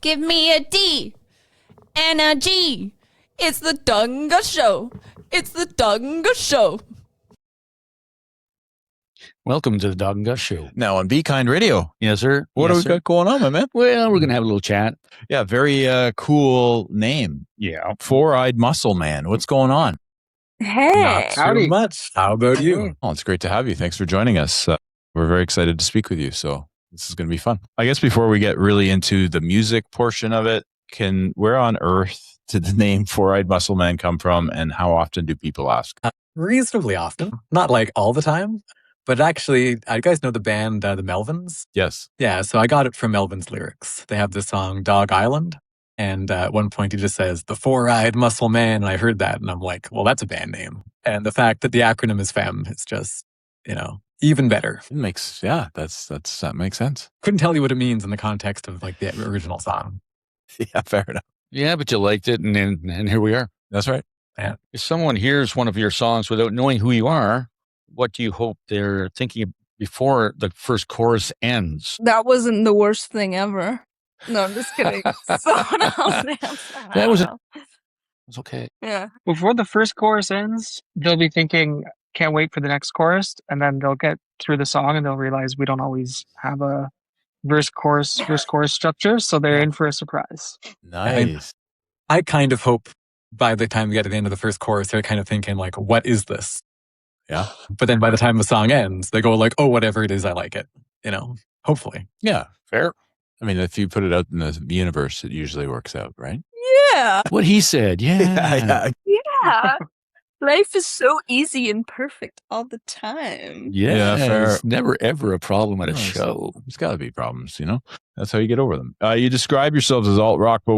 Give me a D and a G. It's the Dawg and Gus Show. It's the Dawg and Gus Show. Welcome to the Dawg and Gus Show. Now on Be Kind Radio. Yes, sir. What do we got going on, my man? Well, we're going to have a little chat. Yeah, very cool name. Yeah. Four-Eyed Muscle Man. What's going on? Hey. Not too much. How about you? Oh, it's great to have you. Thanks for joining us. We're very excited to speak with you. So this is going to be fun. I guess before we get really into the music portion of it, where on earth did the name Four-Eyed Muscle Man come from, and how often do people ask? Reasonably often. Not like all the time. But actually, you guys know the band, the Melvins? Yes. Yeah, so I got it from Melvin's lyrics. They have the song Dog Island. And at one point he just says, the Four-Eyed Muscle Man. And I heard that and I'm like, well, that's a band name. And the fact that the acronym is FEMM is just, even better. It makes, that makes sense. Couldn't tell you what it means in the context of like the original song. Yeah, fair enough. Yeah, but you liked it, and here we are. That's right. Yeah. If someone hears one of your songs without knowing who you are, what do you hope they're thinking before the first chorus ends? That wasn't the worst thing ever. No, I'm just kidding. Someone else answer. That was it's okay. Yeah. Before the first chorus ends, they'll be thinking, can't wait for the next chorus. And then they'll get through the song and they'll realize we don't always have a verse chorus structure. So they're in for a surprise. Nice. I kind of hope by the time we get to the end of the first chorus, they're kind of thinking like, what is this? Yeah. But then by the time the song ends, they go like, oh, whatever it is, I like it. Hopefully. Yeah, fair. I mean, if you put it out in the universe, it usually works out, right? Yeah. What he said, yeah. Yeah. Life is so easy and perfect all the time. Yeah, fair. It's never, ever a problem at a No, show. There's got to be problems, That's how you get over them. You describe yourselves as alt rock, but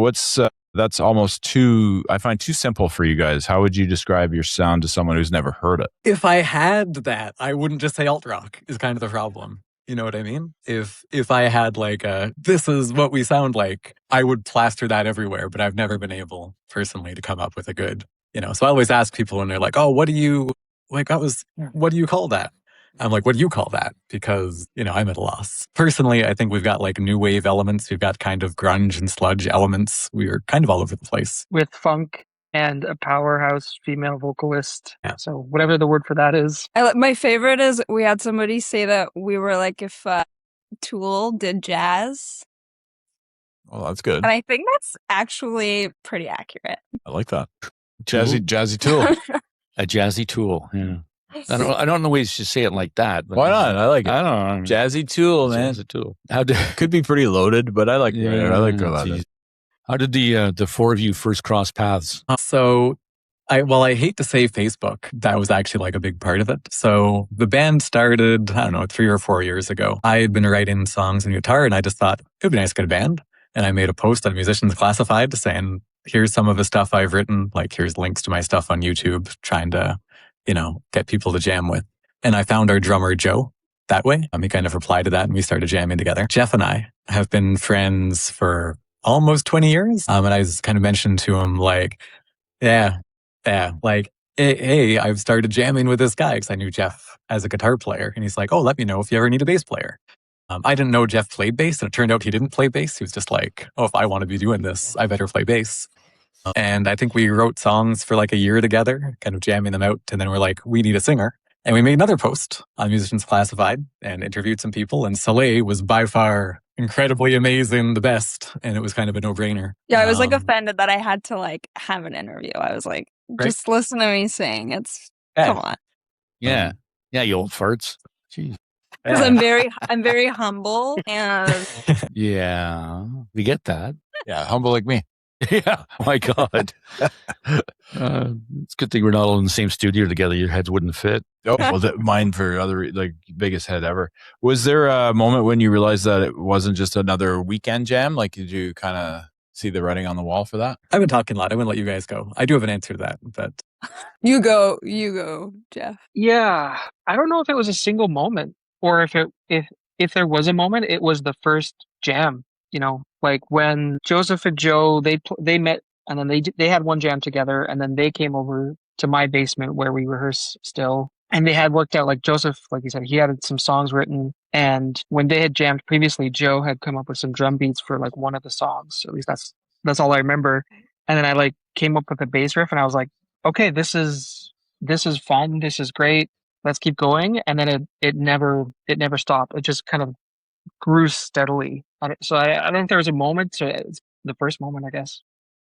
that's almost I find too simple for you guys. How would you describe your sound to someone who's never heard it? If I had that, I wouldn't just say alt rock is kind of the problem. You know what I mean? If I had like this is what we sound like, I would plaster that everywhere, but I've never been able personally to come up with a good, So I always ask people when they're like, oh, what do you call that? I'm like, what do you call that? Because, I'm at a loss. Personally, I think we've got like new wave elements. We've got kind of grunge and sludge elements. We are kind of all over the place. With funk and a powerhouse female vocalist. Yeah. So whatever the word for that is. My favorite is we had somebody say that we were like if Tool did jazz. Well, that's good. And I think that's actually pretty accurate. I like that. Jazzy Tool. A jazzy tool, yeah. I don't know ways to say it like that. But Why not? I like it. I don't know. Jazzy Tool, man. Jazzy tool. Could be pretty loaded, but I like it. I like it. How did the four of you first cross paths? So I hate to say Facebook. That was actually like a big part of it. So the band started, 3 or 4 years ago. I had been writing songs and guitar and I just thought it would be nice to get a band. And I made a post on Musicians Classified saying, here's some of the stuff I've written. Like here's links to my stuff on YouTube, trying to, get people to jam with. And I found our drummer, Joe, that way. He kind of replied to that and we started jamming together. Jeff and I have been friends for almost 20 years. And I just kind of mentioned to him like, hey, I've started jamming with this guy because I knew Jeff as a guitar player. And he's like, oh, let me know if you ever need a bass player. I didn't know Jeff played bass, and it turned out he didn't play bass. He was just like, oh, if I want to be doing this, I better play bass. And I think we wrote songs for like a year together, kind of jamming them out. And then we're like, we need a singer. And we made another post on Musicians Classified and interviewed some people. And Soleil was by far incredibly amazing, the best. And it was kind of a no-brainer. Yeah, I was like offended that I had to like have an interview. I was like, just listen to me sing. Come on. Yeah. Yeah, you old farts. Jeez. Because I'm very humble and Yeah, we get that. Yeah, humble like me. Yeah, my God. It's a good thing we're not all in the same studio together. Your heads wouldn't fit. Oh, well, mine for other, like, biggest head ever. Was there a moment when you realized that it wasn't just another weekend jam? Like, did you kind of see the writing on the wall for that? I've been talking a lot. I'm going to let you guys go. I do have an answer to that, but... You go, Jeff. Yeah. I don't know if it was a single moment or if there was a moment, it was the first jam, like when Joseph and Joe, they met and then they had one jam together and then they came over to my basement where we rehearse still. And they had worked out, like Joseph, like you said, he had some songs written. And when they had jammed previously, Joe had come up with some drum beats for like one of the songs. At least that's all I remember. And then I like came up with a bass riff, and I was like, okay, this is fun. This is great. Let's keep going. And then it never stopped. It just kind of grew steadily. So I don't think there was a moment. So it's the first moment, I guess.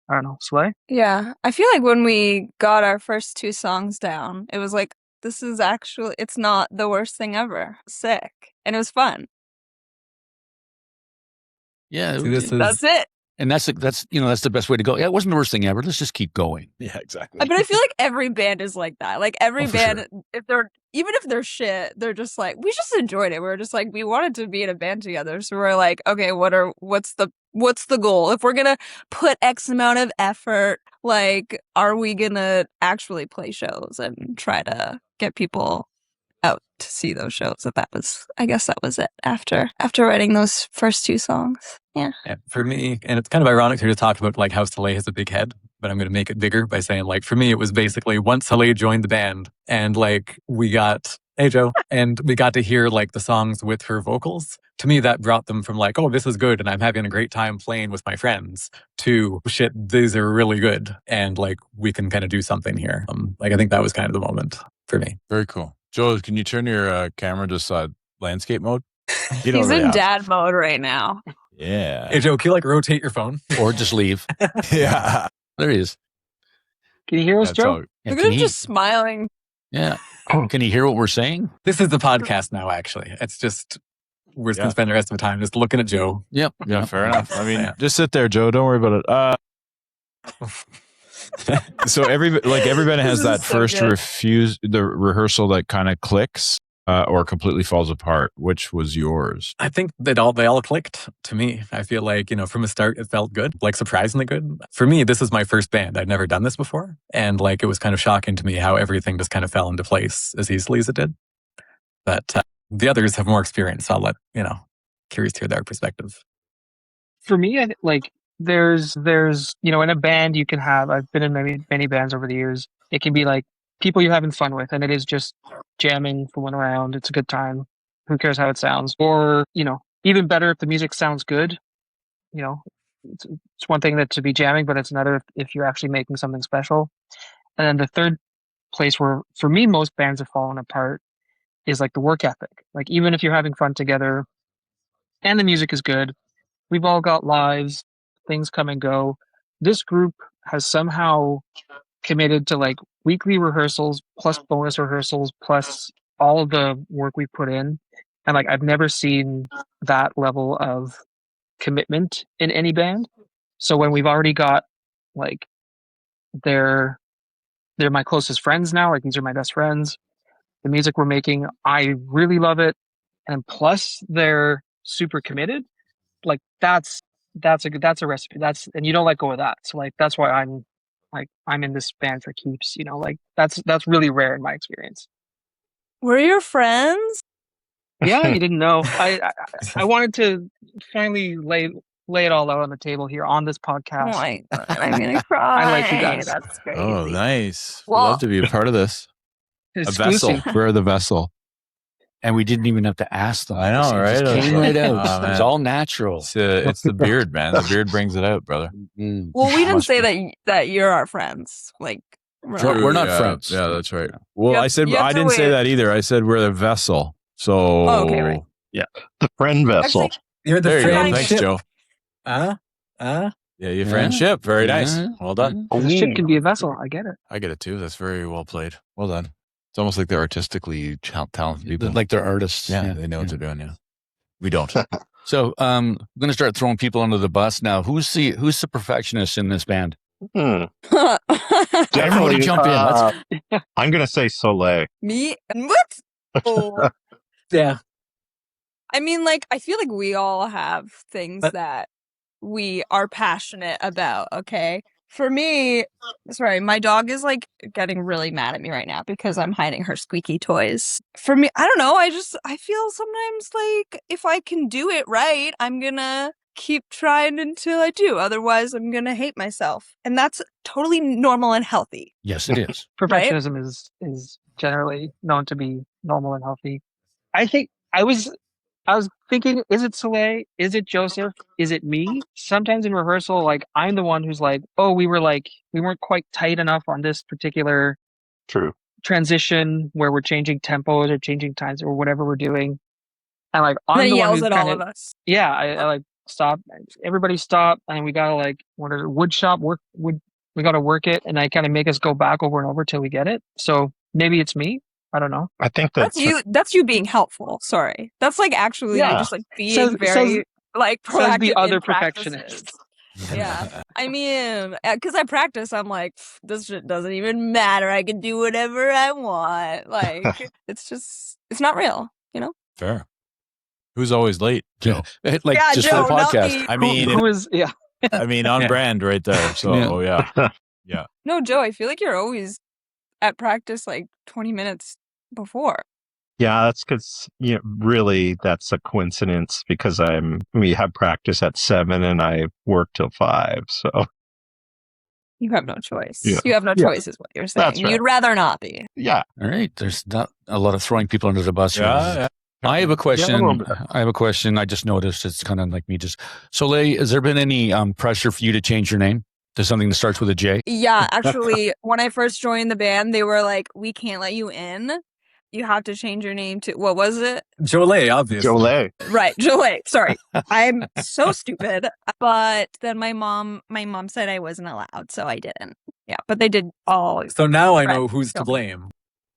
I don't know. Soleil? Yeah. I feel like when we got our first 2 songs down, it was like, this is actually, it's not the worst thing ever. Sick. And it was fun. Yeah, See, this That's it. and that's the best way to go. Yeah, it wasn't the worst thing ever. Let's just keep going. Yeah, exactly. But I feel like every band is like that. Like every Oh, for band, even if they're shit, they're just like, we just enjoyed it. We're just like, we wanted to be in a band together. So we're like, okay, what's the goal? If we're gonna put X amount of effort, like, are we gonna actually play shows and try to get people out to see those shows? I guess that was it after writing those first 2 songs. Yeah. Yeah, for me, and it's kind of ironic here to talk about like how Soleil has a big head, but I'm going to make it bigger by saying like for me, it was basically once Soleil joined the band and like we got, hey Joe, and we got to hear like the songs with her vocals. To me, that brought them from like, oh, this is good and I'm having a great time playing with my friends to shit, these are really good. And like we can kind of do something here. Like I think that was kind of the moment for me. Very cool. Joe, can you turn your camera to landscape mode? You don't He's really in have to. dad mode right now. Yeah. Hey Joe, can you like rotate your phone? Or just leave. Yeah. There he is. Can you hear us, That's Joe? all. Yeah, Look at can him he- just smiling. yeah. Can he hear what we're saying? This is the podcast now, actually. It's just, we're just going Yeah. to spend the rest of the time just looking at Joe. Yep. Yeah, fair enough. I mean, Yeah. just sit there, Joe. Don't worry about it. So everybody has This that is so first good. the rehearsal that kind of clicks or completely falls apart. Which was yours? I think they all clicked to me. I feel like, from the start, it felt good, like surprisingly good. For me, this is my first band. I'd never done this before. And like, it was kind of shocking to me how everything just kind of fell into place as easily as it did. But the others have more experience. So I'll let, curious to hear their perspective. For me, like there's in a band you can have. I've been in many bands over the years. It can be like people you're having fun with, and it is just jamming, fooling around. It's a good time. Who cares how it sounds? Or even better if the music sounds good. It's one thing to be jamming, but it's another if you're actually making something special. And then the third place where, for me, most bands have fallen apart is like the work ethic. Like even if you're having fun together, and the music is good. We've all got lives, things come and go. This group has somehow committed to like weekly rehearsals plus bonus rehearsals plus all of the work we put in. And like I've never seen that level of commitment in any band. So when we've already got like they're my closest friends now, like these are my best friends. The music we're making, I really love it. And plus they're super committed. Like that's a recipe. And you don't let go of that. So like that's why I'm in this band for keeps. Like that's really rare in my experience. We're your friends? Yeah, you didn't know. I wanted to finally lay it all out on the table here on this Oh podcast. my God, I'm gonna cry. I like you guys. That's crazy. Oh, nice. We'd Well- love to be a part of this. A Exclusive. vessel. We're the vessel. And we didn't even have to ask them. I know, It just right? came right out. Oh, It was man. all natural. It's the beard, man. The beard brings it out, brother. Mm. Well, we didn't Must say be. that you're our friends. Like, We're not yeah, friends. Yeah, that's right. Well, You have- I said you have I to didn't say wait. that either. I said we're the vessel. So Oh, okay, right. The friend vessel. Actually, You're the There you go. friend Thanks, friendship. Joe. Uh, Yeah, your Yeah. friendship. Very nice. Yeah. Well done. The ship can be a vessel. I get it. I get it too. That's very well played. Well done. It's almost like they're artistically talented people. Like they're artists. yeah, they know what they're doing. Yeah, we don't. So I'm going to start throwing people under the bus now. Who's the perfectionist in this band? Hmm. Everybody Definitely jump in. I'm going to say Soleil. me? What? Oh. yeah. I mean, like, I feel like we all have things But- that we are passionate about, okay? For me, sorry, my dog is like getting really mad at me right now because I'm hiding her squeaky toys. For me, I don't know, I feel sometimes like if I can do it right, I'm gonna keep trying until I do. Otherwise, I'm gonna hate myself. And that's totally normal and healthy. Yes, it is. Perfectionism is generally known to be normal and healthy. I think I was thinking, is it Soleil? Is it Joseph? Is it me? Sometimes in rehearsal, like I'm the one who's like, oh, we weren't quite tight enough on this particular True. transition where we're changing tempos or changing times or whatever we're doing. And like And I'm then the he one yells who's at all kind of of us. yeah, I like stop, everybody stop, and we gotta like wood shop work wood. We gotta work it, and I kind of make us go back over and over till we get it. So maybe it's me. I don't know. I think That's you. That's you being helpful. Sorry, that's like actually Yeah. you're just like being Says- very like says proactive the other in practices. perfectionist. Yeah, I mean, because I practice, I'm like, this shit doesn't even matter. I can do whatever I want. Like, it's not real, you know. Fair. Who's always late, Joe? Like Yeah, just Joe, for the not podcast. me. I mean, Who is yeah? on Yeah. brand right there. So, Yeah. yeah. No, Joe, I feel like you're always at practice like 20 minutes before. Yeah, that's because really that's a coincidence because we have practice at 7 and I work till 5. So You have no choice. Yeah. You have no Yeah. choice, is what you're saying. That's right. You'd rather not be. yeah, All right. There's not a lot of throwing people under the bus here. Yeah. I have a question. little bit. I have a question. I just noticed it's kind of like me. Just Soleil, has there been any pressure for you to change your name to something that starts with a J? Yeah, actually, when I first joined the band, they were like, "We can't let you in. You have to change your name to what was it?" Jolie, obviously. Jolie. Right, Jolie. Sorry, I'm so stupid. But then my mom said I wasn't allowed, so I didn't. Yeah, but they did all. So now I Right. know who's to Go. blame.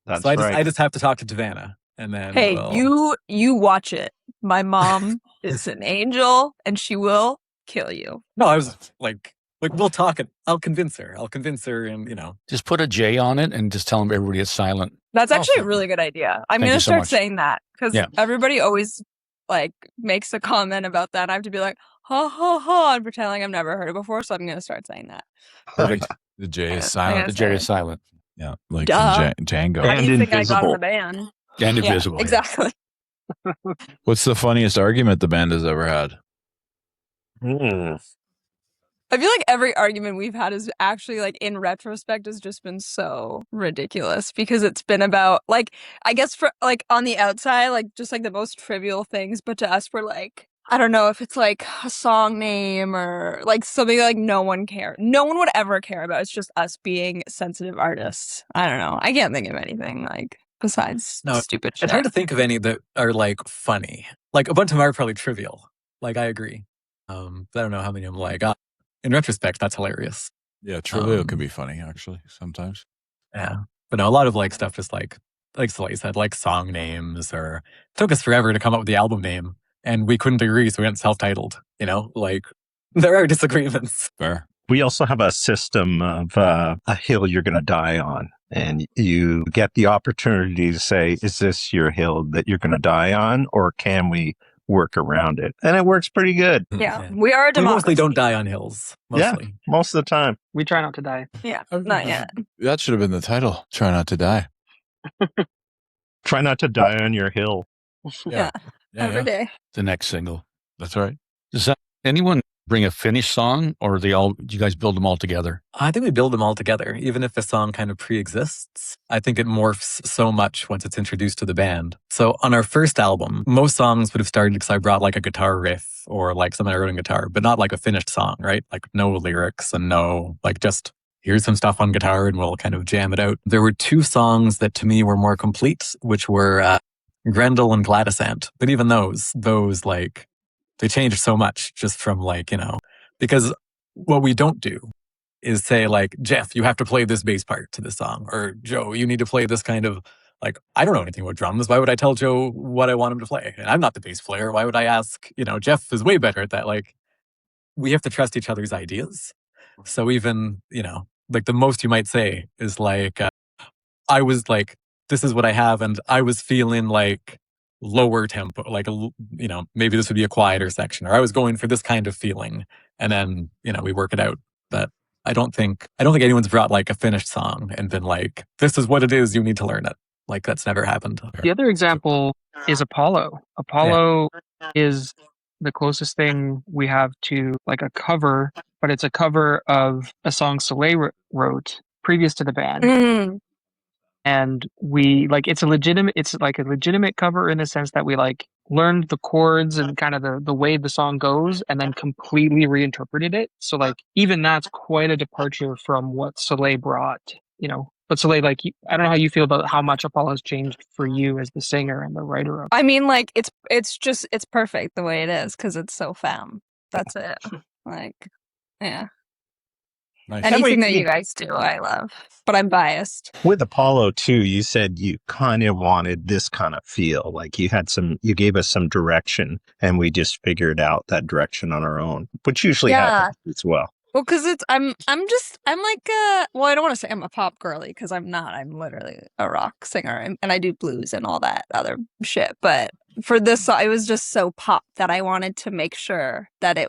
That's So I right. just have to talk to Tavanna, and then Hey, we'll... you watch it. My mom is an angel, and she will kill you. No, I was like we'll talk. I'll convince her, and Just put a J on it and just tell them everybody is silent. That's actually Oh, a really good idea. I'm thank gonna you so start much. saying that because Yeah. everybody always like makes a comment about that. I have to be like, ha ha ha, and pretend like I've never heard it before. So I'm gonna start saying that. Perfect. The J Yeah, is silent. The J is silent Yeah, like Duh. in Django. How do you And think I got in invisible. the band? and Yeah, invisible. yeah. exactly. What's the funniest argument the band has ever had? I feel like every argument we've had is actually like in retrospect has just been so ridiculous because it's been about like I guess for like on the outside like just like the most trivial things, but to us we're like I don't know if it's like a song name or like something like no one would ever care about. It's just us being sensitive artists. I don't know. I can't think of anything like besides No, stupid shit. it's hard to think of any that are like funny. Like a bunch of them are probably trivial. Like I agree. But I don't know how many I'm like. In retrospect, that's hilarious. Yeah, trivial can be funny actually sometimes. Yeah, but no, a lot of like stuff just like Soleil said, like song names, or it took us forever to come up with the album name, and we couldn't agree, so we went self-titled. Like there are disagreements. Fair. We also have a system of a hill you're going to die on. And you get the opportunity to say, is this your hill that you're going to die on? Or can we work around it? And it works pretty good Yeah, Yeah. we are a We democracy. mostly don't die on hills. Mostly. most of the time. We try not to die. Yeah, not yet. That should have been the title. Try not to die. Try not to die on your hill. Yeah. Every day. The next single. That's right. Does anyone bring a finished song, or do you guys build them all together? I think we build them all together, even if the song kind of pre-exists. I think it morphs so much once it's introduced to the band. So on our first album, most songs would have started because I brought like a guitar riff or like something I wrote on guitar, but not like a finished song, right? Like no lyrics and no, like just here's some stuff on guitar and we'll kind of jam it out. There were 2 songs that to me were more complete, which were Grendel and Gladysant. But even those like, they changed so much just from like, because what we don't do is say like, Jeff, you have to play this bass part to this song, or Joe, you need to play this kind of, like, I don't know anything about drums. Why would I tell Joe what I want him to play? And I'm not the bass player. Why would I ask, Jeff is way better at that. Like, we have to trust each other's ideas. So even, like the most you might say is like, I was like, this is what I have. And I was feeling like lower tempo, like, maybe this would be a quieter section, or I was going for this kind of feeling. And then, we work it out. But I don't think anyone's brought like a finished song and been like, this is what it is. You need to learn it. Like that's never happened. The other example is Apollo. Apollo is the closest thing we have to like a cover, but it's a cover of a song Soleil wrote previous to the band. Mm. and we like it's like a legitimate cover in the sense that we like learned the chords and kind of the way the song goes and then completely reinterpreted it. So like even that's quite a departure from what Soleil brought, you know. But Soleil, like I don't know how you feel about how much Apollo has changed for you as the singer and the writer of. I mean, like it's perfect the way it is because it's so FEMM. That's it. Like, yeah. Nice. Anything that you guys do, I love. But I'm biased. With Apollo too, you said you kind of wanted this kind of feel, like you gave us some direction, and we just figured out that direction on our own, which usually happens as well. Well, because I'm like, well, I don't want to say I'm a pop girly because I'm not. I'm literally a rock singer and I do blues and all that other shit. But for this song, it was just so pop that I wanted to make sure that it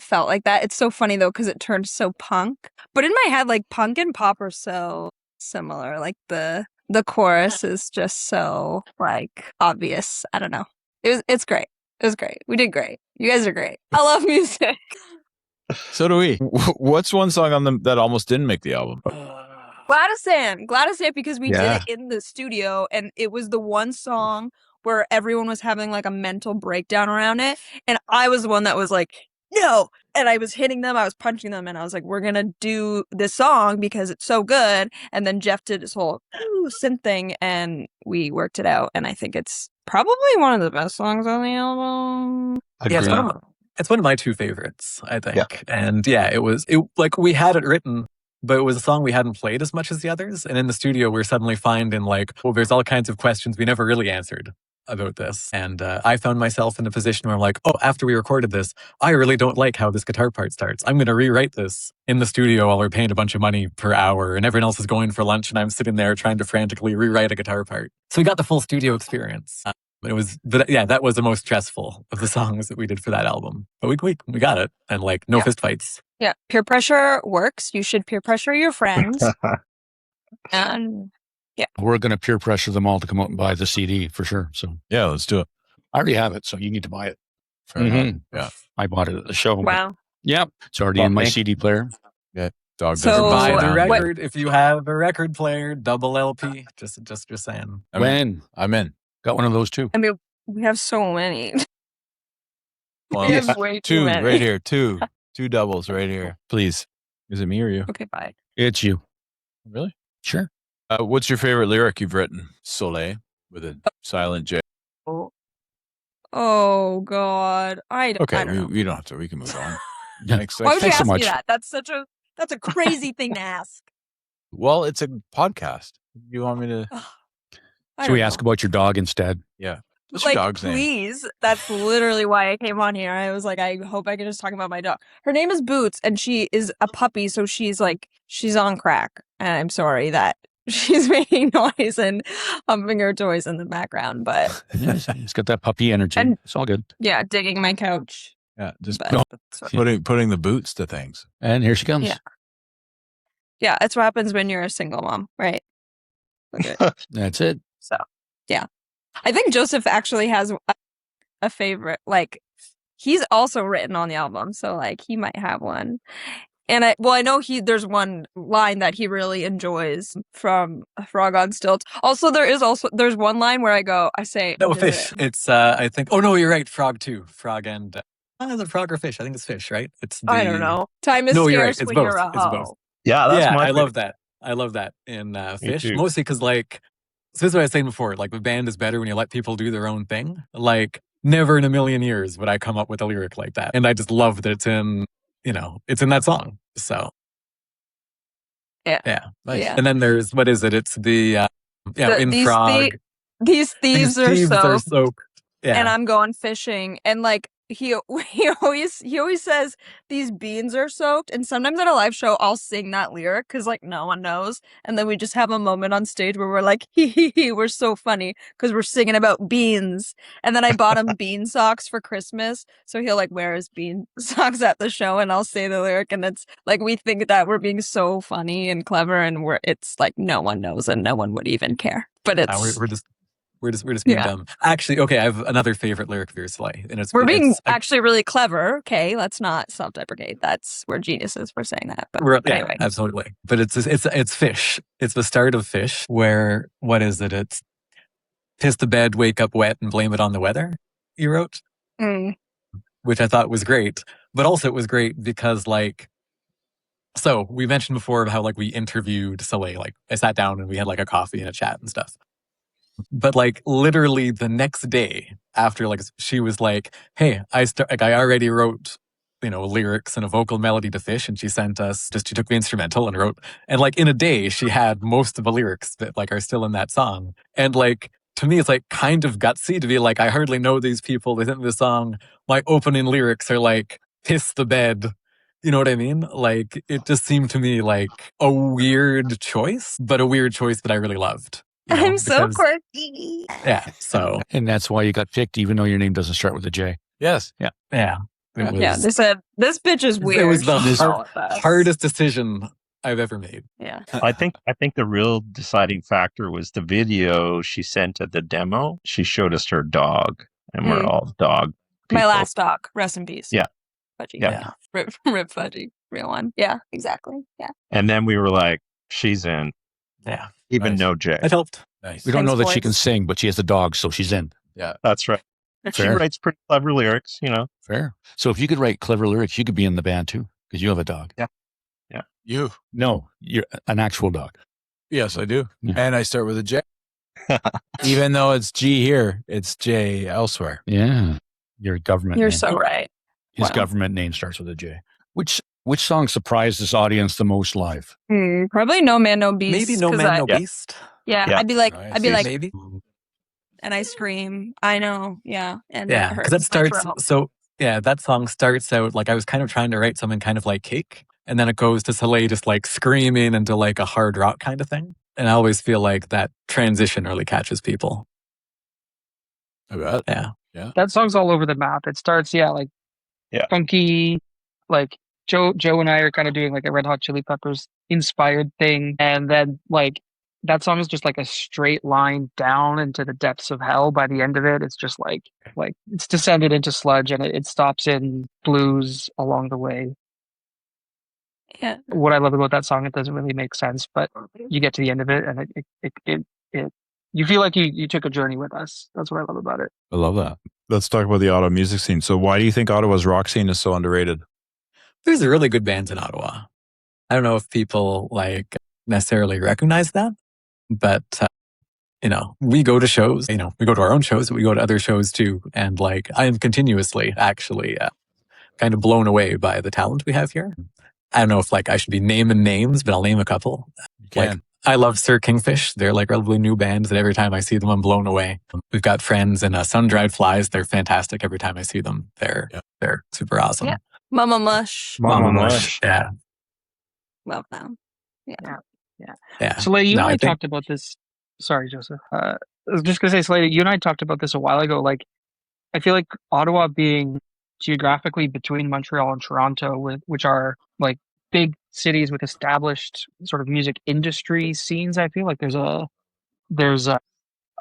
felt like that. It's so funny though, because it turned so punk. But in my head, like punk and pop are so similar. Like the chorus is just so like obvious. I don't know. It's great. It was great. We did great. You guys are great. I love music. So do we. What's one song on them that almost didn't make the album? Gladysand, because we did it in the studio, and it was the one song where everyone was having like a mental breakdown around it, and I was the one that was like, no, and I was hitting them, I was punching them, and I was like, we're gonna do this song because it's so good. And then Jeff did his whole synth thing, and we worked it out, and I think it's probably one of the best songs on the album. Yeah, it's one of my two favorites, I think. Yeah. And yeah, it like we had it written, but it was a song we hadn't played as much as the others. And in the studio, we're suddenly finding like, well, there's all kinds of questions we never really answered about this. And I found myself in a position where I'm like, oh, after we recorded this, I really don't like how this guitar part starts. I'm going to rewrite this in the studio while we're paying a bunch of money per hour and everyone else is going for lunch and I'm sitting there trying to frantically rewrite a guitar part. So we got the full studio experience. That was the most stressful of the songs that we did for that album. But we got it. And like no fist fights. Yeah. Peer pressure works. You should peer pressure your friends. And yeah. We're going to peer pressure them all to come out and buy the CD for sure. So Yeah, let's do it. I already have it, so you need to buy it. Fair enough. Yeah. I bought it at the show. Wow. Yep. It's already in my CD player. Dog So- doesn't Buy slow the down. record if you have a record player, double LP. Just saying. I'm in. Got one of those too. I mean, we have so many. Well, We have way too two many. right here. Two doubles right here. Please. Is it me or you? Okay, bye. It's you. Really? Sure. What's your favorite lyric you've written? Soleil with a silent J. Oh God, I Okay, don't know. we don't have to. We can move on. Yeah. Next Why would you Thanks so ask me much. that? That's a crazy thing to ask. Well, it's a podcast. You want me to? I Should we don't ask know. about your dog instead? Yeah. What's Like, your dog's name? please. That's literally why I came on here. I was like, I hope I can just talk about my dog. Her name is Boots, and she is a puppy, so she's on crack. And I'm sorry that she's making noise and humping her toys in the background, but It's got that puppy energy. And- It's all good. yeah, digging my couch. Yeah, just But that's what- putting the boots to things. And here she comes. Yeah. Yeah, that's what happens when you're a single mom, right? Okay. That's it. So, yeah. I think Joseph actually has a favorite. Like, he's also written on the album, so like he might have one. And I know there's one line that he really enjoys from Frog on Stilts. Also, there's one line where I say No, what is fish. it? It's I think. Oh no, you're right. Frog too. Frog and is it frog or fish? I think it's fish, right? It's I don't know. Time is No, you're right. scarce It's when both. you're a It's hoe. both. Yeah, that's my I love that. I love that in fish, too. mostly because like so this is what I was saying before. Like the band is better when you let people do their own thing. Like never in a million years would I come up with a lyric like that, and I just love that it's in that song. So Yeah. Nice. Yeah. and then there's what is it? It's the in these frog. These thieves are soaked. soaked. Yeah. And I'm going fishing, and like he always says these beans are soaked, and sometimes at a live show I'll sing that lyric because like no one knows, and then we just have a moment on stage where we're like hee, we're so funny because we're singing about beans. And then I bought him bean socks for Christmas, so he'll like wear his bean socks at the show, and I'll say the lyric, and it's like we think that we're being so funny and clever, and it's like no one knows and no one would even care, but it's we're We're just being Yeah. dumb. Actually, okay, I have another favorite lyric of yours, Soleil, and We're being it's actually really clever. Okay, let's not self-deprecate. We're geniuses for saying that. But yeah, anyway, absolutely. But it's Fish. It's the start of Fish, where what is it? It's piss the bed, wake up wet, and blame it on the weather. You wrote, which I thought was great, but also it was great because like. So we mentioned before how like we interviewed Soleil, like I sat down and we had like a coffee and a chat and stuff. But like literally the next day after, like she was like, "Hey, I already wrote, lyrics and a vocal melody to Fish," and she sent us. She took the instrumental and wrote, and like in a day she had most of the lyrics that like are still in that song. And like to me, it's like kind of gutsy to be like, I hardly know these people. They sent me the song. My opening lyrics are like, "Piss the bed." You know what I mean? Like, it just seemed to me like a weird choice, but a weird choice that I really loved. I'm so quirky. Yeah, so. And that's why you got picked, even though your name doesn't start with a J. Yes. Yeah. Yeah, they said, this bitch is weird. It was the She's not with us. hardest decision I've ever made. Yeah. I think the real deciding factor was the video she sent at the demo. She showed us her dog, and we're all dog people. My last dog. Rest in peace. Yeah. Fudgy. Yeah. Rip Fudgy. Real one. Yeah, exactly. Yeah. And then we were like, she's in. Yeah. Even Nice. no J. It helped. Nice. We don't know Thanks, that she boys. can sing, but she has the dog, so she's in. That's right. And she Fair. writes pretty clever lyrics, Fair. So if you could write clever lyrics, you could be in the band too, because you have a dog. Yeah. You. No, you're an actual dog. Yes, I do. Yeah. And I start with a J. Even though it's G here, it's J elsewhere. Yeah. Your government You're name. so right. His Wow. government name starts with a J. Which song surprised this audience the most live? Probably No Man, No Beast. Maybe No 'cause Man, I- No Yeah. Beast. Yeah, Yeah. I'd be like, Nice. Maybe. and I scream. I know. Yeah. And Yeah, it because that hurts my starts. throat. So yeah, that song starts out like I was kind of trying to write something kind of like Cake, and then it goes to Soleil just like screaming into like a hard rock kind of thing. And I always feel like that transition really catches people. I bet. Yeah. That song's all over the map. It starts, Yeah. funky, like Joe and I are kind of doing like a Red Hot Chili Peppers inspired thing, and then like that song is just like a straight line down into the depths of hell. By the end of it, it's just like it's descended into sludge, and it stops in blues along the way. Yeah. What I love about that song, it doesn't really make sense, but you get to the end of it, and it you feel like you took a journey with us. That's what I love about it. I love that. Let's talk about the Ottawa music scene. So why do you think Ottawa's rock scene is so underrated? There's a really good bands in Ottawa. I don't know if people like necessarily recognize that, but we go to shows. We go to our own shows, but we go to other shows too. And like I am continuously actually kind of blown away by the talent we have here. I don't know if like I should be naming names, but I'll name a couple. You can. Like I love Sir Kingfish. They're like relatively new bands that every time I see them, I'm blown away. We've got friends in Sun Dried Flies. They're fantastic every time I see them. They're super awesome. Yeah. Mama Mush. Mama Mush. Yeah. Love them. Yeah. Soleil, you No, and I I think- talked about this. Sorry, Joseph. I was just gonna say, Soleil, you and I talked about this a while ago. Like, I feel like Ottawa being geographically between Montreal and Toronto, which are like big cities with established sort of music industry scenes. I feel like there's a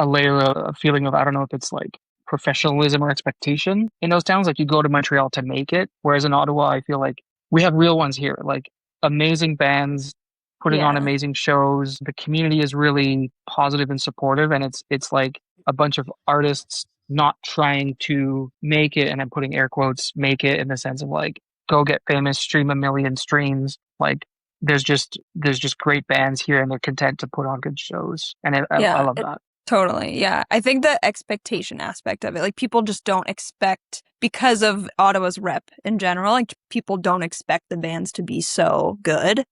layer of feeling of, I don't know if it's like professionalism or expectation in those towns. Like you go to Montreal to make it, whereas in Ottawa, I feel like we have real ones here, like amazing bands putting on Yeah. amazing shows. The community is really positive and supportive, and it's like a bunch of artists not trying to make it, and I'm putting air quotes, make it in the sense of like go get famous, stream 1 million streams. Like there's just great bands here, and they're content to put on good shows, and I love that. Totally. Yeah. I think the expectation aspect of it, like people just don't expect, because of Ottawa's rep in general, like people don't expect the bands to be so good.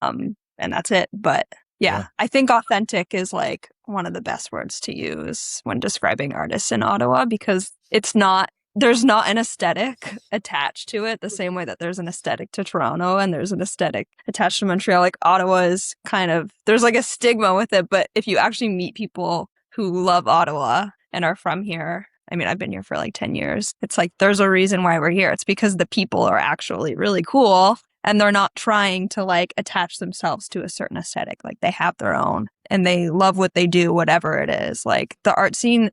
And that's it. But yeah, I think authentic is like one of the best words to use when describing artists in Ottawa, because there's not an aesthetic attached to it the same way that there's an aesthetic to Toronto and there's an aesthetic attached to Montreal. Like Ottawa is kind of, there's like a stigma with it, but if you actually meet people who love Ottawa and are from here, I mean, I've been here for like 10 years. It's like, there's a reason why we're here. It's because the people are actually really cool and they're not trying to like attach themselves to a certain aesthetic. Like they have their own and they love what they do, whatever it is. Like the art scene,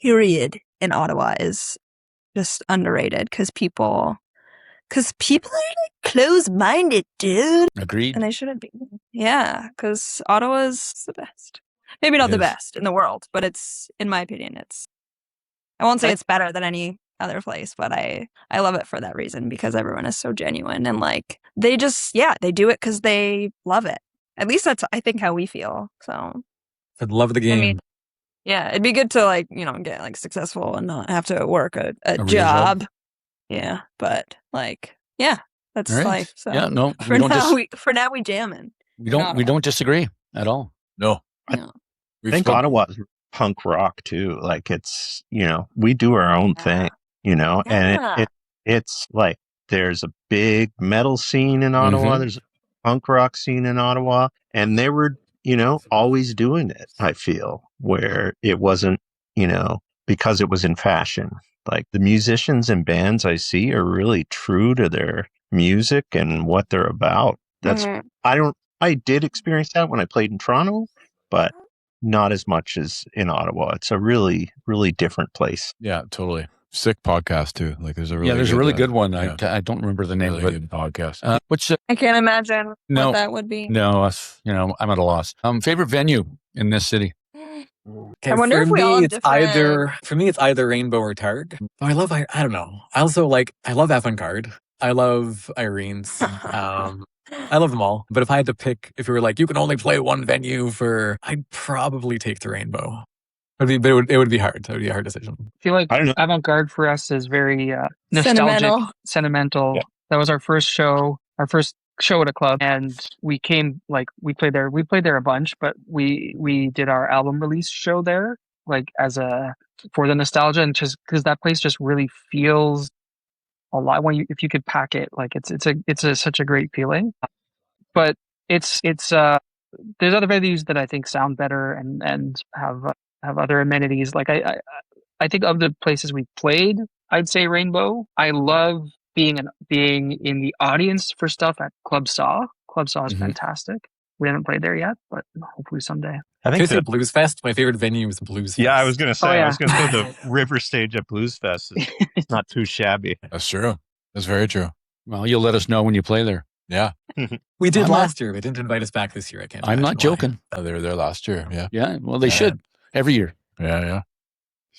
period, in Ottawa is just underrated because people are like close-minded, dude. Agreed. And they shouldn't be. Yeah, because Ottawa's the best. Maybe not the best in the world, but it's, in my opinion, I won't say it's better than any other place, but I love it for that reason because everyone is so genuine and like they just, they do it because they love it. At least that's, I think, how we feel. So For the love of the game. I mean, yeah, it'd be good to like, get like successful and not have to work a real job. Yeah, but like, that's All right. life. So Yeah, no, for now we jamming. we don't disagree at all. No. No. I think Ottawa's punk rock too. Like it's, we do our own thing, and it's like there's a big metal scene in Ottawa. There's a punk rock scene in Ottawa, and they were, always doing it. I feel where it wasn't, because it was in fashion. Like the musicians and bands I see are really true to their music and what they're about. That's I did experience that when I played in Toronto, but not as much as in Ottawa. It's a really, really different place. Yeah, totally. Sick podcast too. Like there's a really good one. Yeah. I don't remember the name Really of it. good podcast. Which I can't imagine what that would be. no, I'm at a loss. Favorite venue in this city? Okay, I wonder if we all have for me it's either Rainbow or Targ. Oh, I don't know. I also I love Avant-Garde. I love Irene's. I love them all. But if I had to pick, if you were like, you can only play one venue I'd probably take the Rainbow. It would be hard. It would be a hard decision. I feel like I don't know. Avant-Garde for us is very nostalgic, sentimental. Yeah. That was our first show at a club, and we played there a bunch, but we did our album release show there, like for the nostalgia, and just because that place just really feels a lot if you could pack it, like it's such a great feeling. But it's there's other venues that I think sound better and have other amenities. Like I think of the places we played, I'd say Rainbow. I love being in the audience for stuff at Club Saw. Club Saw is fantastic. We haven't played there yet, but hopefully someday. I think the Blues Fest. My favorite venue is Blues Fest. Yeah, I was going to say. Oh, yeah. I was going to say the River Stage at Blues Fest is not too shabby. That's true. That's very true. Well, you'll let us know when you play there. Yeah. We did last year. They didn't invite us back this year. I can't. I'm not joking. Oh, they were there last year. Yeah. Yeah. Well, they should every year. Yeah.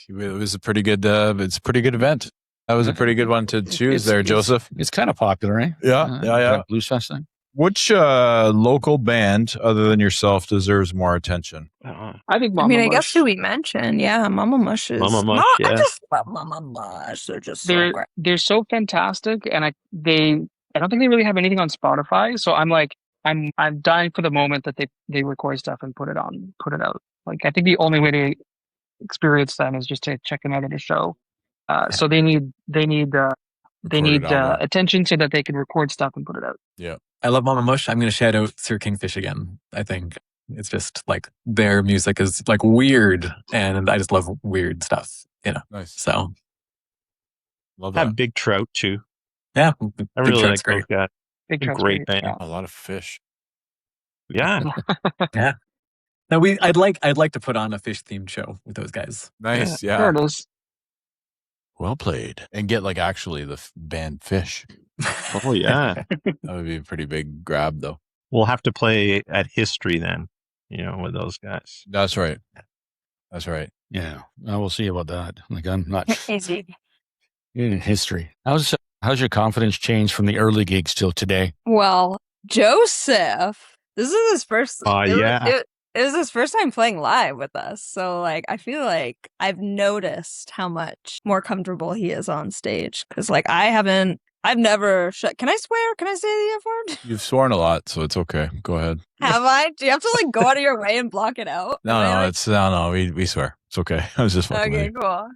It was a pretty good. It's a pretty good event. That was a pretty good one to choose there, Joseph. It's kind of popular, eh? Yeah. That Blues Fest thing. Which local band, other than yourself, deserves more attention? I think Mama Mush. I guess who we mentioned, Mama Mush is. Mama Mush, I just love Mama Mush. They're just so great. They're so fantastic, and I don't think they really have anything on Spotify. So I'm dying for the moment that they record stuff and put it out. Like I think the only way to experience them is just to check them out at a show. So they need attention so that they can record stuff and put it out. Yeah. I love Mama Mush. I'm going to shout out Sir Kingfish again. I think it's just like their music is like weird, and I just love weird stuff. Nice. So Love That that. Big Trout too. yeah, I really like great. those guys. Big Trout's Great band. yeah. A lot of fish. Yeah. Now I'd like to put on a fish themed show with those guys. Nice. There Yeah. it is. Well played. And get like actually the band Fish. Oh yeah. That would be a pretty big grab, though. We'll have to play at History then. With those guys. That's right. That's right. Yeah. I will see about that. Like I'm not Easy. in history. How's your confidence changed from the early gigs till today? Well, Joseph, this is his first. Yeah. It was his first time playing live with us. So, like, I feel like I've noticed how much more comfortable he is on stage. Because, like, I've never Can I swear? Can I say the F word? You've sworn a lot, so it's okay. Go ahead. Have I? Do you have to, like, go out of your way and block it out? No, we swear. It's okay. I was just fucking with Okay, you. cool.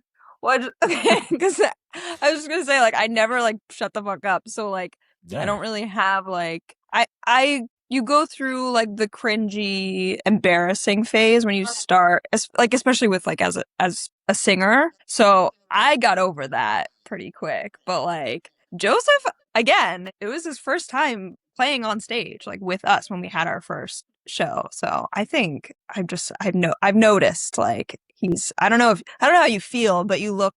Well, okay, because I was just going to say, like, I never, like, shut the fuck up. So, like, Yeah. I don't really have, like, you go through like the cringy, embarrassing phase when you start, especially with like as a singer. So I got over that pretty quick. But like Joseph, again, it was his first time playing on stage, like with us when we had our first show. So I think I've noticed like I don't know how you feel, but you look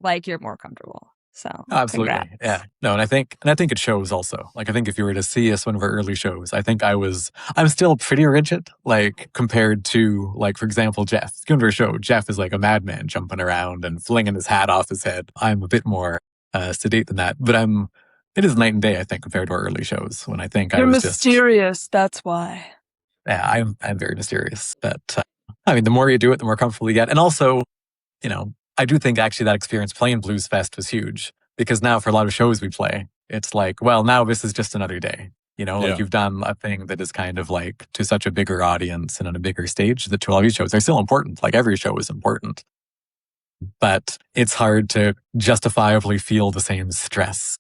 like you're more comfortable. So Absolutely. congrats. Yeah. No, and I think it shows also. Like I think if you were to see us one of our early shows, I think I'm still pretty rigid, like compared to like, for example, Jeff. Going to our show, Jeff is like a madman jumping around and flinging his hat off his head. I'm a bit more sedate than that, but it is night and day, I think, compared to our early shows when I think You're I was mysterious, that's why. Yeah, I'm very mysterious. But I mean, the more you do it, the more comfortable you get. And also, I do think actually that experience playing Blues Fest was huge because now for a lot of shows we play, it's like, well, now this is just another day. Like you've done a thing that is kind of like to such a bigger audience and on a bigger stage that to all these shows are still important. Like every show is important. But it's hard to justifiably feel the same stress,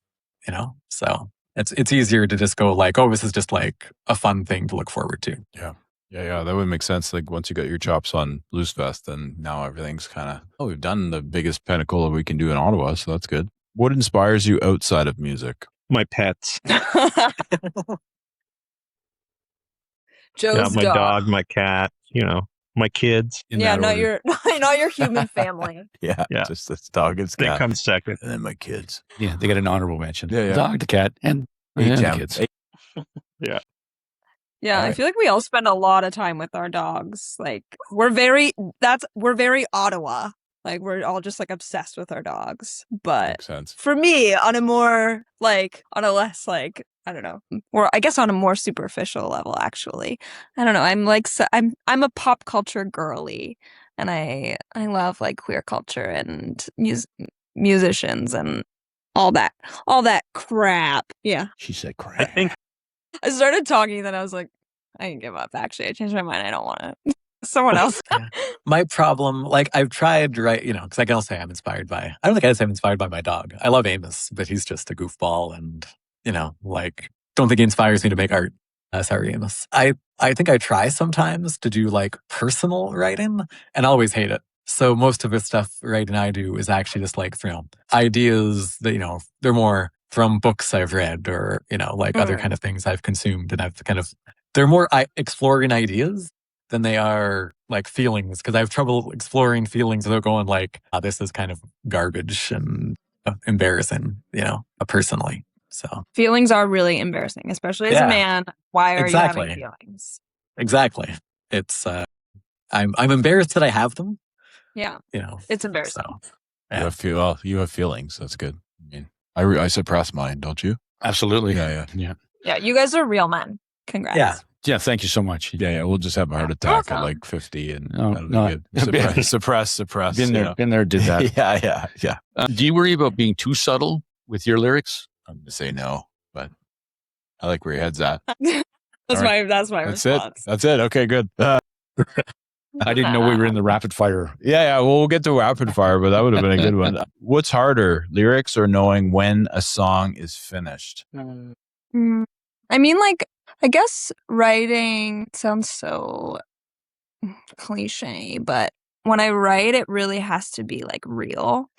So it's easier to just go like, oh, this is just like a fun thing to look forward to. Yeah, that would make sense. Like once you got your chops on Blues Fest, then now everything's kind of, we've done the biggest pinnacle we can do in Ottawa, so that's good. What inspires you outside of music? My pets. Joe's my dog. dog, my cat, my kids. Not your human family. Yeah, just this dog and They cat. come second. And then my kids. Yeah, they get an honorable mention. Yeah. Dog, the cat, and the kids. Yeah, I feel like we all spend a lot of time with our dogs. Like we're very Ottawa. Like we're all just like obsessed with our dogs. But Makes sense. for me, on a less like, I don't know, or I guess on a more superficial level, actually, I don't know. I'm a pop culture girly, and I love like queer culture and musicians and all that crap. Yeah, She said crap. I think I started talking, then I was like, I can give up. Actually, I changed my mind. I don't want it. Someone else. My problem, like I've tried, because I can say I'm inspired by, I don't think I'd say I'm inspired by my dog. I love Amos, but he's just a goofball and, don't think he inspires me to make art. Sorry, Amos. I think I try sometimes to do like personal writing and I always hate it. So most of the stuff writing I do is actually just like, ideas that, they're more from books I've read or, other kind of things I've consumed. And they're more exploring ideas than they are like feelings. Because I have trouble exploring feelings without going like, this is kind of garbage and embarrassing, personally. So feelings are really embarrassing, especially as a man. Why are you having feelings? Exactly. It's, I'm embarrassed that I have them. Yeah. It's embarrassing. So, yeah. You have feelings. That's good. I mean, I suppress mine, don't you? Absolutely. Yeah. Yeah, you guys are real men. Congrats. Yeah, thank you so much. Yeah. We'll just have a heart attack at like 50 and that'll no. be good. Suppress. Been there, did that. Yeah. Do you worry about being too subtle with your lyrics? I'm going to say no, but I like where your head's at. That's my response. That's it. Okay, good. I didn't know we were in the rapid fire. Yeah. Well, we'll get to rapid fire, but that would have been a good one. What's harder, lyrics or knowing when a song is finished? I mean, like, I guess writing sounds so cliche, but when I write, it really has to be like real.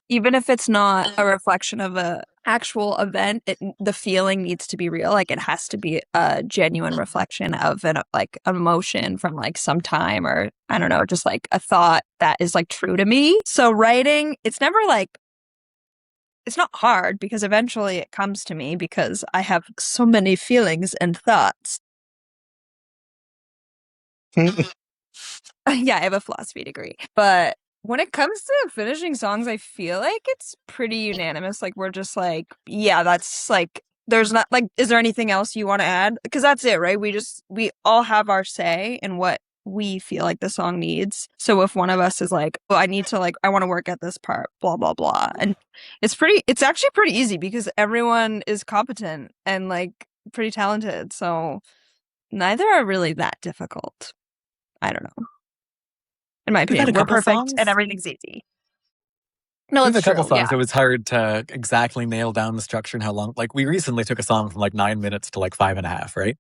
Even if it's not a reflection of a actual event, the feeling needs to be real. Like it has to be a genuine reflection of an emotion from like some time or I don't know, just like a thought that is like true to me. So writing, it's never like, it's not hard because eventually it comes to me because I have so many feelings and thoughts. Yeah, I have a philosophy degree. But when it comes to finishing songs, I feel like it's pretty unanimous. Like, we're just like, yeah, that's like, there's not like, is there anything else you want to add? Because that's it, right? We all have our say in what we feel like the song needs. So if one of us is like, oh, I want to work at this part, blah, blah, blah. And it's actually pretty easy because everyone is competent and like pretty talented. So neither are really that difficult. I don't know. In my opinion, we're perfect songs? and everything's easy. No, There's it's a couple true. songs. It was hard to exactly nail down the structure and how long. Like we recently took a song from like 9 minutes to like 5.5, right?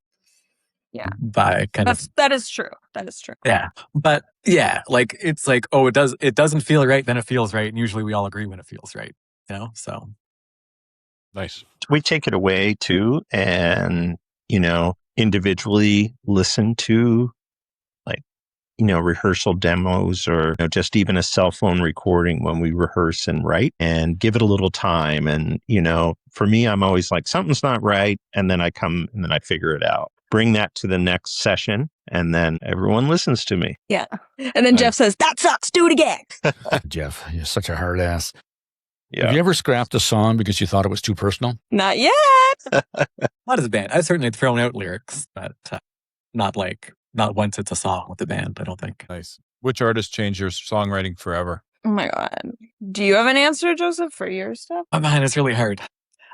Yeah. By that is true. That is true. Yeah. But yeah, like it's like, oh, it doesn't feel right, then it feels right. And usually we all agree when it feels right, So Nice. We take it away too, and individually listen to, like, rehearsal demos, or just even a cell phone recording when we rehearse and write, and give it a little time. And for me, I'm always like, something's not right, and then I come and then I figure it out, bring that to the next session, and then everyone listens to me. Yeah. And then Jeff says, that sucks, do it again. Jeff, you're such a hard ass. Yeah. Have you ever scrapped a song because you thought it was too personal? Not yet. Not as a band. I've certainly thrown out lyrics, but not once it's a song with the band, I don't think. Nice. Which artist changed your songwriting forever? Oh my God. Do you have an answer, Joseph, for your stuff? Oh man, it's really hard.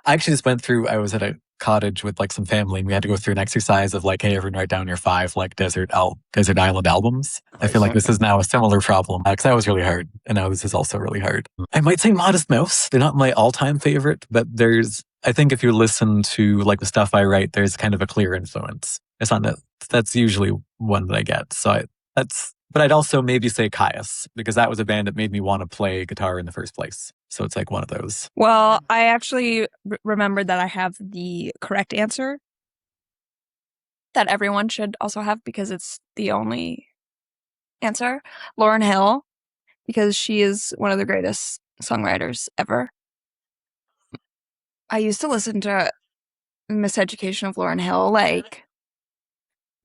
I actually just went through, I was at a cottage with like some family, and we had to go through an exercise of like, hey, everyone write down your 5 like desert island albums. I feel like this is now a similar problem, because that was really hard, and now this is also really hard. I might say Modest Mouse. They're not my all-time favorite, but I think if you listen to like the stuff I write, there's kind of a clear influence. It's not that's usually one that I get. But I'd also maybe say Caius, because that was a band that made me want to play guitar in the first place. So it's like one of those. Well, I actually remembered that I have the correct answer that everyone should also have, because it's the only answer. Lauryn Hill, because she is one of the greatest songwriters ever. I used to listen to Miseducation of Lauryn Hill. Like,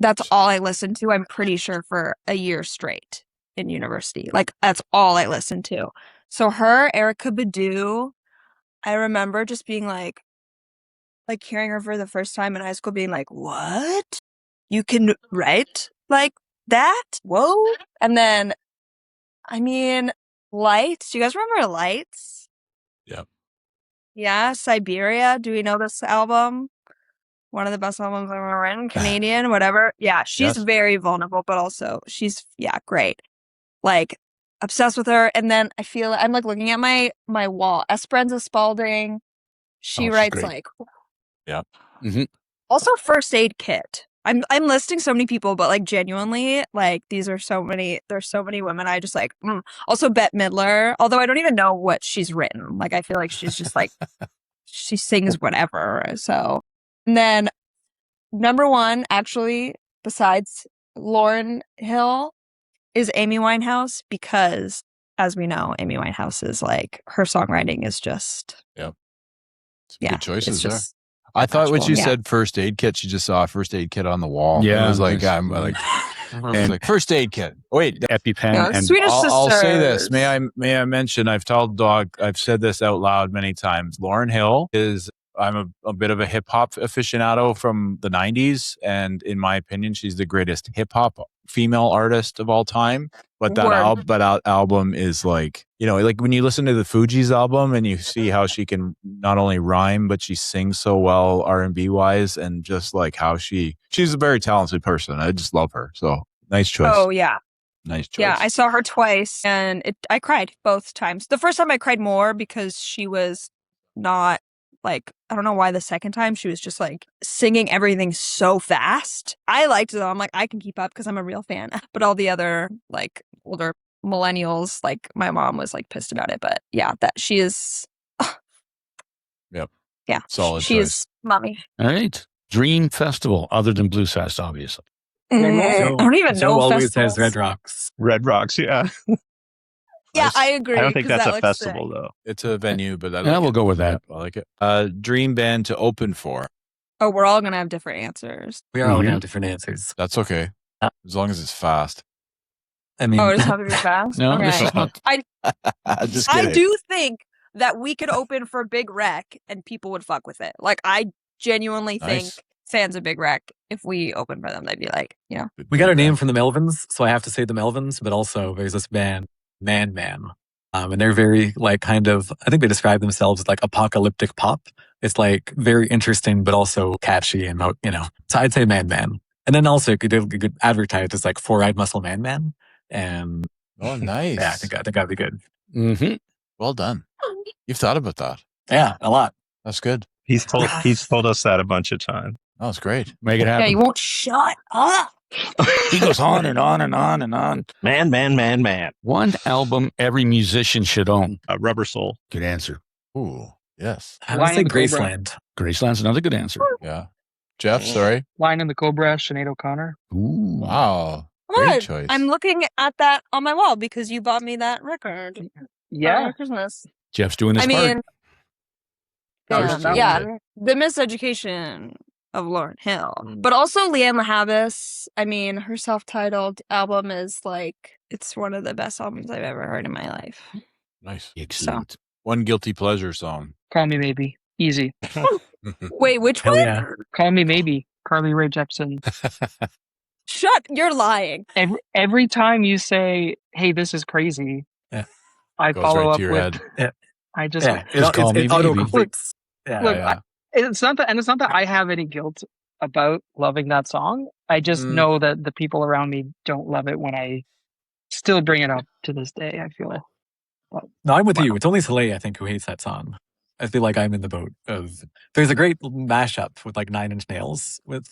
that's all I listened to, I'm pretty sure, for a year straight in university. Like, that's all I listened to. So her, Erykah Badu, I remember just being like hearing her for the first time in high school, being like, what? You can write like that? Whoa. And then, I mean, Lights. Do you guys remember Lights? Yep. Yeah, Siberia. Do we know this album? One of the best albums I've ever written. Canadian, whatever. Yeah, she's very vulnerable, but also she's, great. Like, obsessed with her. And then I feel I'm like looking at my wall. Esperanza Spalding. She writes great. like, Yeah. Mm-hmm. Also First Aid Kit. I'm listing so many people, but like genuinely, like there's so many women I just like. Also Bette Midler, although I don't even know what she's written. Like, I feel like she's just like, she sings whatever. So, and then number 1, actually, besides Lauryn Hill, is Amy Winehouse, because as we know, Amy Winehouse is like, her songwriting is just, Some good choices there. just I thought when she Yeah. said First Aid Kit, she just saw a First Aid Kit on the wall. Yeah, It was like, nice. I'm like, and like First Aid Kit. Wait, EpiPen Yeah, and Swedish I'll say this. Sisters. May I mention, I've told Dawg, I've said this out loud many times. Lauryn Hill I'm a bit of a hip hop aficionado from the 90s. And in my opinion, she's the greatest hip hop female artist of all time. But that album is like, like when you listen to the Fugees album and you see how she can not only rhyme, but she sings so well R&B wise, and just like how she's a very talented person. I just love her. So nice choice. Oh yeah. Nice choice. Yeah, I saw her twice, and I cried both times. The first time I cried more because she was not, like, I don't know why the second time she was just like singing everything so fast. I liked it though. I'm like, I can keep up because I'm a real fan. But all the other like older millennials, like my mom, was like pissed about it. But yeah, that she is. Yep. Yeah. Solid She choice. is mommy. All right. Dream festival other than Blues Fest, obviously. I don't even Joe know always festivals. says Red Rocks. Red Rocks, yeah. Yeah, I agree. I don't think 'cause that's that a looks festival sick. though. It's a venue, but I Yeah, like we'll it. go with that. I like it. Dream band to open for. Oh, we're all gonna have different answers. We are all gonna Mhm. have different answers. That's okay. As long as it's fast. I mean, Oh, it just have to be fast. No, okay. this is not. Just I kidding. do think that we could open for Big Wreck and people would fuck with it. Like, I genuinely think Nice. fans of Big Wreck, if we open for them, they'd be like, we got our name from the Melvins, so I have to say the Melvins, but also there's this band, Man Man. And they're very like kind of, I think they describe themselves as like apocalyptic pop. It's like very interesting, but also catchy and, so I'd say Man Man. And then also you could advertise as like Four-Eyed Muscle Man Man. And Oh, nice. yeah, I think that'd be good. Mm-hmm. Well done. You've thought about that. Yeah, a lot. That's good. He's told us that a bunch of times. That was great. Make it yeah, happen. you won't shut up. He goes on and on and on and on. Man. One album every musician should own. Rubber Soul. Good answer. Ooh. Yes. I would Lion say and the Cobra. Graceland. Graceland's another good answer. Yeah. Jeff, sorry. Lion and the Cobra, Sinead O'Connor. Ooh. Wow. Come Great on. choice. I'm looking at that on my wall because you bought me that record Yeah. for Christmas. Jeff's doing his I part. mean, That yeah, was that yeah, one. the miseducation of Lauryn Hill, but also Leanne LaHavas. I mean, her self-titled album is like, it's one of the best albums I've ever heard in my life. Nice. Excellent. One guilty pleasure song. Call Me Maybe. Easy. Wait, which Hell one? yeah. Call Me Maybe. Carly Rae Jepsen. Shut! You're lying. Every time you say, "Hey, this is crazy," Yeah. I Goes follow right up to your with, head. "I just Yeah. Just call me it auto maybe. completes. Yeah. look." yeah. It's not that I have any guilt about loving that song. I just Mm. know that the people around me don't love it when I still bring it up to this day. I feel. No, I'm with you. It's only Soleil, I think, who hates that song. I feel like I'm in the boat of. There's a great mashup with like 9 Inch Nails with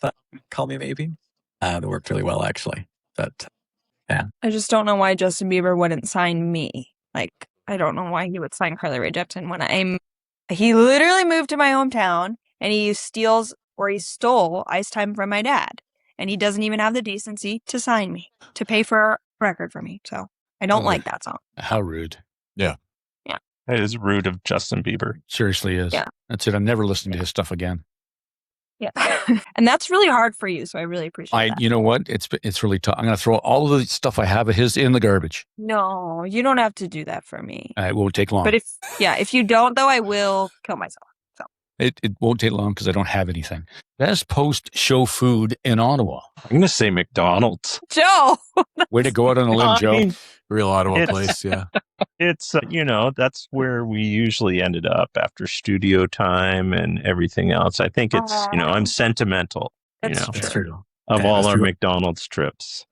"Call Me Maybe." That worked really well, actually. But I just don't know why Justin Bieber wouldn't sign me. Like, I don't know why he would sign Carly Rae Jepsen when he literally moved to my hometown and he stole Ice Time from my dad. And he doesn't even have the decency to sign me, to pay for a record for me. So I don't like that song. How rude. It is rude of Justin Bieber. Seriously is. Yeah. That's it. I'm never listening to his stuff again. Yeah. And that's really hard for you. So I really appreciate that. You know what? It's really tough. I'm going to throw all of the stuff I have of his in the garbage. No, you don't have to do that for me. It won't take long. But if you don't, though, I will kill myself. It won't take long because I don't have anything. Best post-show food in Ottawa. I'm going to say McDonald's. Joe! Way to go out on a limb, I Joe. mean, Real Ottawa It's- place. Yeah. it's, that's where we usually ended up after studio time and everything else. I think it's, I'm sentimental, That's that's true. of Yeah, all that's our true. McDonald's trips.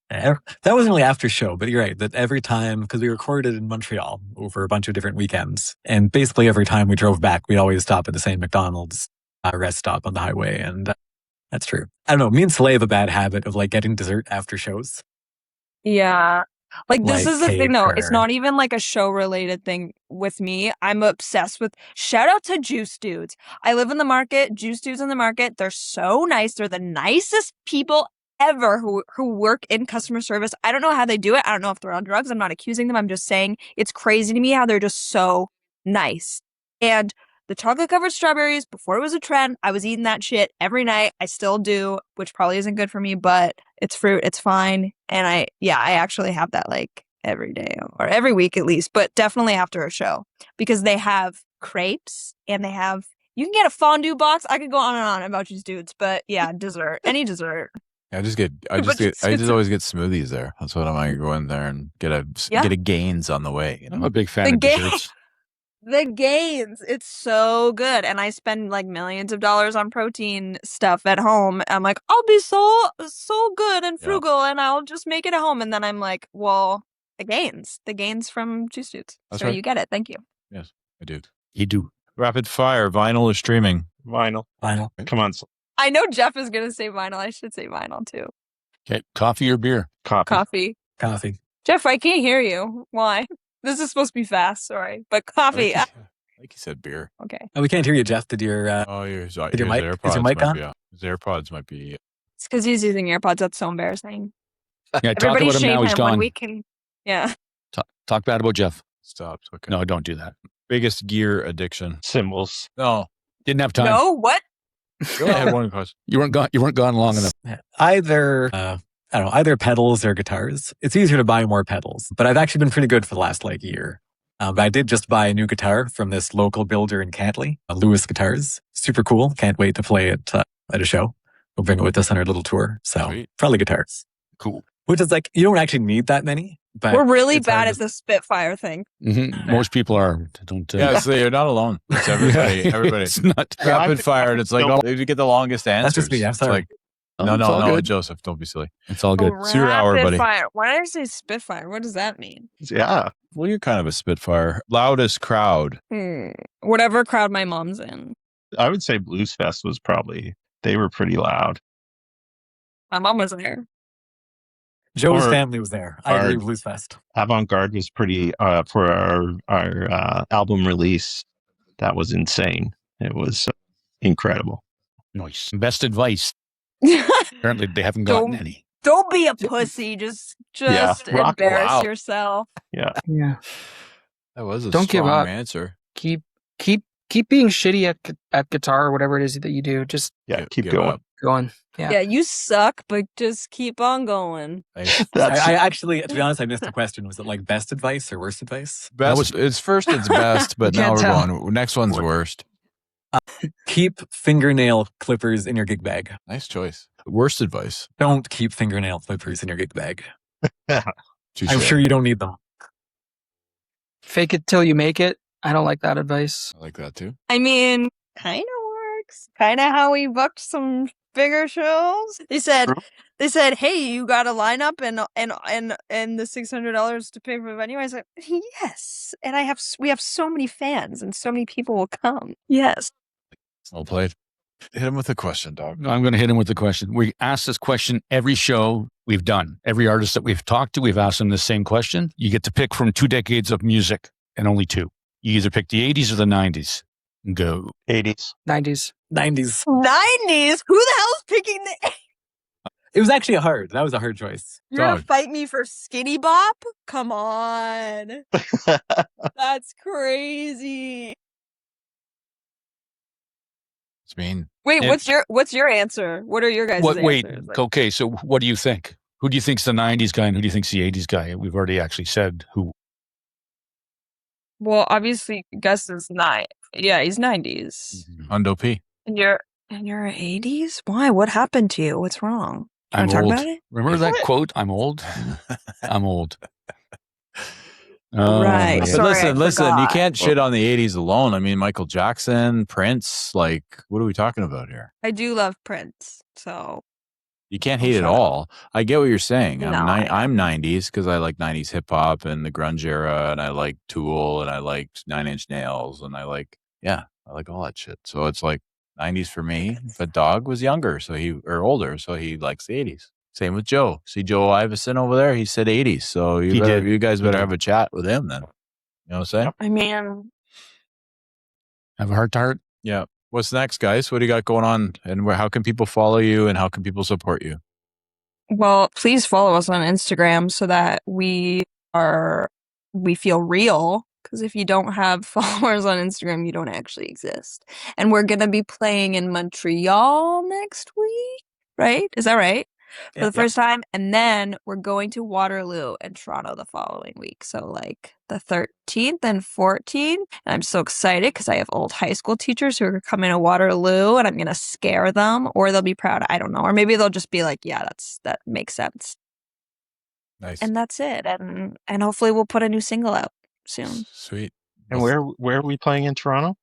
That wasn't really after show, but you're right. That every time, because we recorded in Montreal over a bunch of different weekends, and basically every time we drove back, we'd always stop at the same McDonald's rest stop on the highway, and that's true. I don't know. Me and Soleil have a bad habit of like getting dessert after shows. Yeah. Like, this Like is the thing, cake though. It's or- not even like a show related thing with me. I'm obsessed with. Shout out to Juice Dudes. I live in the market. Juice Dudes in the market. They're so nice. They're the nicest people ever who work in customer service. I don't know how they do it. I don't know if they're on drugs. I'm not accusing them. I'm just saying it's crazy to me how they're just so nice. And the chocolate covered strawberries, before it was a trend, I was eating that shit every night. I still do, which probably isn't good for me, but it's fruit. It's fine. And I actually have that like every day or every week at least, but definitely after a show because they have crepes and you can get a fondue box. I could go on and on about these dudes, but yeah, dessert, any dessert. I just always get smoothies there. That's what I might go in there and get a Gaines on the way. You know? I'm a big fan The of ga- desserts. The Gains, it's so good. And I spend like millions of dollars on protein stuff at home. I'm like, I'll be so good and frugal and I'll just make it at home. And then I'm like, well, the Gains from Juice Dudes. That's So right. you get it. Thank you. Yes, I do. You do. Rapid fire, vinyl or streaming? Vinyl. Come on, I know Jeff is going to say vinyl. I should say vinyl too. Okay. Coffee or beer? coffee. Coffee. Jeff, I can't hear you. Why? This is supposed to be fast. Sorry. But coffee. Like you said, beer. Okay. Oh, we can't hear you, Jeff. Did your His your mic- AirPods is your mic might on? be his AirPods might be. It's because he's using AirPods. That's so embarrassing. Yeah, talk Everybody about him shame now. He's him when gone. we can. Yeah. Talk bad about Jeff. Stopped. Okay. No, don't do that. Biggest gear addiction? Symbols. No. Didn't have time. No, what? Go ahead. One question. You weren't gone long enough. either I don't know, either pedals or guitars? It's easier to buy more pedals, but I've actually been pretty good for the last like year. But I did just buy a new guitar from this local builder in Cantley, Lewis Guitars. Super cool. Can't wait to play it at a show. We'll bring it with us on our little tour. So Sweet. probably guitars. Cool. Which is like, you don't actually need that many. But We're really it's hard bad to- at the Spitfire thing. Mm-hmm. Most people are. Don't. Yeah, so you're not alone. It's everybody. Everybody. It's not. Rapid fire, and it's like, oh, you get the longest answers. That's just me. I'm It's sorry. like, no, it's all good. Joseph, don't be silly. It's all good. It's your hour, Rapid buddy. Fire. Why did I say Spitfire? What does that mean? Yeah. Well, you're kind of a spitfire. Loudest crowd. Whatever crowd my mom's in. I would say Blues Fest was they were pretty loud. My mom was there. Joe's Or- family was there. I agree, Blues Fest. Avant Garde was pretty, for our album release. that was insane. It was incredible. Nice. Best advice. Apparently, they haven't gotten any. Don't be a pussy. Just rock- embarrass wow. yourself. Yeah. Yeah. That was a Don't give strong up. answer. Keep being shitty at guitar or whatever it is that you do. Just Yeah. Keep Give going. up. going. Yeah. Yeah, you suck, but just keep on going. Nice. I actually, to be honest, I missed the question. Was it like best advice or worst advice? Best. It's first. It's best, but You now can't we're tell. going. Next one's worst. Keep fingernail clippers in your gig bag. Nice choice. Worst advice. Don't keep fingernail clippers in your gig bag. Touche. I'm sure you don't need them. Fake it till you make it. I don't like that advice. I like that too. I mean, kind of works. Kind of how we booked some bigger shows. They said, "Hey, you got a lineup and the $600 to pay for the venue." I was like, "Yes," and we have so many fans and so many people will come. Yes. Well played. Hit him with a question, dog. I'm going to hit him with the question. We ask this question every show we've done. Every artist that we've talked to, we've asked them the same question. You get to pick from 2 decades of music and only 2. You either pick the 80s or the 90s. Go. 80s. 90s. 90s. 90s? Who the hell's picking the? It was actually that was a hard choice. You're gonna Dog. fight me for Skinny Bop? Come on. That's crazy. It's mean. Wait, It- what's your answer? What are your guys' Wait, answers? Like, okay, so what do you think? Who do you think's the 90s guy and who do you think's the 80s guy? We've already actually said who. well, obviously Gus is he's 90s. Hundo P. And you're 80s? Why? What happened to you? What's wrong? Do you I'm want to talk old. about it? Remember that quote? I'm old. I'm old. Right. yeah. But Sorry, I listen, you forgot. can't shit on the 80s alone. I mean, Michael Jackson, Prince, like, what are we talking about here? I do love Prince, so You can't hate it shut up. all. I get what you're saying. No, I know. I'm 90s because I like 90s hip hop and the grunge era, and I like Tool, and I like 9 Inch Nails, and I like all that shit. So it's like 90s for me. But Dog was younger, older, so he likes the 80s. Same with Joe. See Joe Ivison over there? He said 80s. So He did. you guys He better did. have a chat with him then. You know what I'm saying? I mean, Have a heart to heart? Yeah. What's next, guys? What do you got going on? And how can people follow you and how can people support you? well, please follow us on Instagram so that we feel real. Because if you don't have followers on Instagram, you don't actually exist. And we're gonna be playing in Montreal next week, right? Is that right? For the first time, and then we're going to Waterloo and Toronto the following week. So like the 13th and 14th. And I'm so excited because I have old high school teachers who are coming to Waterloo, and I'm gonna scare them, or they'll be proud. I don't know, or maybe they'll just be like, "Yeah, that makes sense." Nice. And that's it. And hopefully we'll put a new single out soon. Sweet. And where are we playing in Toronto?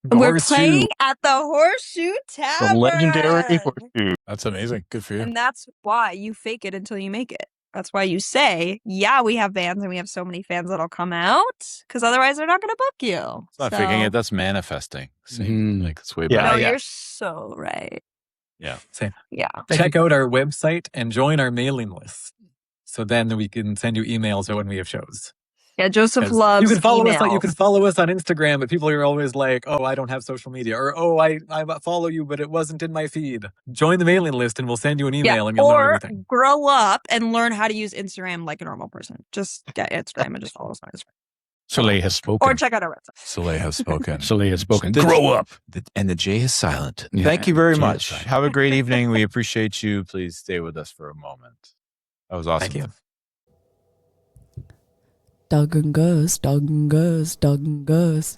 The We're Horseshoe. playing at the Horseshoe Tavern. The legendary Horseshoe. That's amazing. Good for you. And that's why you fake it until you make it. That's why you say, "Yeah, we have bands and we have so many fans that'll come out," because otherwise they're not going to book you. It's not faking it. That's manifesting. See, Mhm. like it's way Yeah, better. No, yeah. you're so right. Yeah. Same. Yeah. Check out our website and join our mailing list. So then we can send you emails when we have shows. Yeah, Joseph 'Cause loves you can follow us. emails. You can follow us on Instagram, but people are always like, "Oh, I don't have social media," or "Oh, I follow you, but it wasn't in my feed." Join the mailing list, and we'll send you an email, and you'll know or everything. grow up and learn how to use Instagram like a normal person. Just get Instagram and just follow us on Instagram. Soleil has spoken. Or check out our website. Soleil has spoken. Soleil has spoken. The- Grow up. And the J is silent. Yeah, Thank you very J is much. silent. Have a great evening. We appreciate you. Please stay with us for a moment. That was awesome. Thank you. Dawg and Gus, Dawg and Gus, Dawg and Gus.